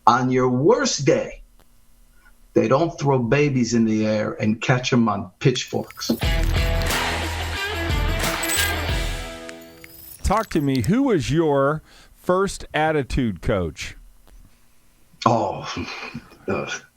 On your worst day, they don't throw babies in the air and catch them on pitchforks. Talk to me. Who was your first attitude coach? Oh,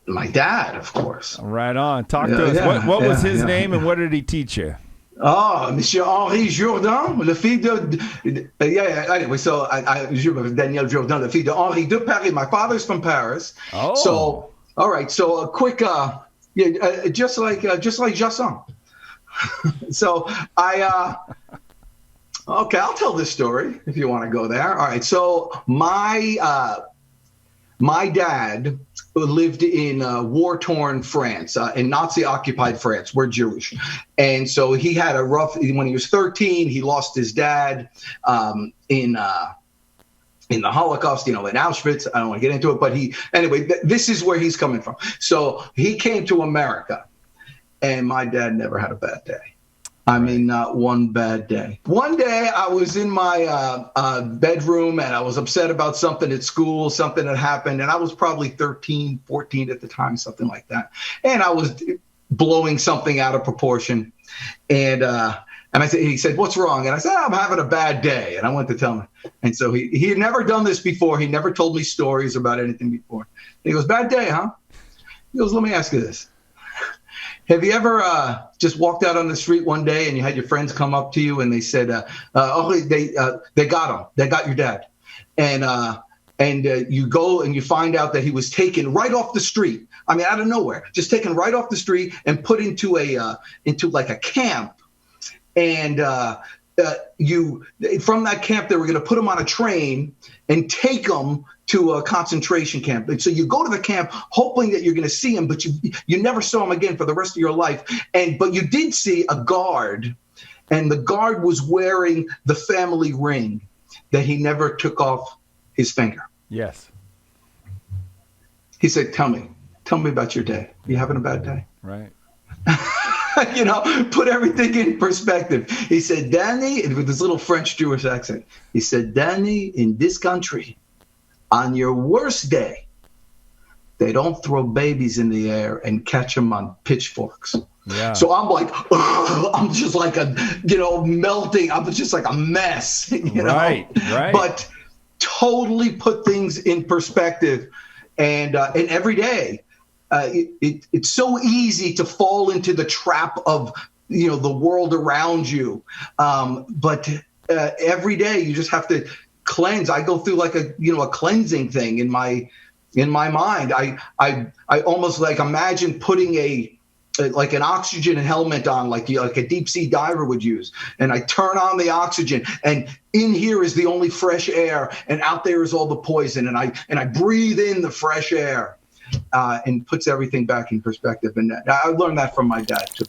my dad, of course. Right on. Talk to us. What was his name and what did he teach you? Oh, Monsieur Henri Jourdan, le fils de anyway, so Daniel Jourdan, le fils de Henri de Paris. My father's from Paris. Oh. So, all right. So a quick, just like Jasson. So okay, I'll tell this story if you want to go there. All right. So my dad lived in war-torn France, in Nazi-occupied France. We're Jewish. And so he had when he was 13, he lost his dad in the Holocaust, in Auschwitz. I don't want to get into it, but this is where he's coming from. So he came to America, and my dad never had a bad day. I mean, not one bad day. One day I was in my bedroom and I was upset about something at school, something that happened. And I was probably 13, 14 at the time, something like that. And I was blowing something out of proportion. And he said, "What's wrong?" And I said, "I'm having a bad day." And I went to tell him. And so he had never done this before. He never told me stories about anything before. And he goes, "Bad day, huh?" He goes, "Let me ask you this. Have you ever just walked out on the street one day and you had your friends come up to you and they said, they got him. They got your dad." And you go and you find out that he was taken right off the street. I mean, out of nowhere, just taken right off the street and put into like a camp. And from that camp, they were going to put him on a train and take him to a concentration camp. And so you go to the camp hoping that you're going to see him, but you never saw him again for the rest of your life. But you did see a guard, and the guard was wearing the family ring that he never took off his finger. Yes. He said, tell me about your day. You having a bad day? Right. Put everything in perspective. He said, "Danny," with this little French Jewish accent, he said, "Danny, in this country, on your worst day, they don't throw babies in the air and catch them on pitchforks." Yeah. So I'm like, I'm just like melting. I'm just like a mess, Right. But totally put things in perspective. And every day, it's so easy to fall into the trap of, the world around you. But every day you just have to cleanse. I go through like a cleansing thing in my mind. I almost like imagine putting like an oxygen helmet on, like a deep sea diver would use. And I turn on the oxygen, and in here is the only fresh air, and out there is all the poison. And I breathe in the fresh air, and puts everything back in perspective. And I learned that from my dad too.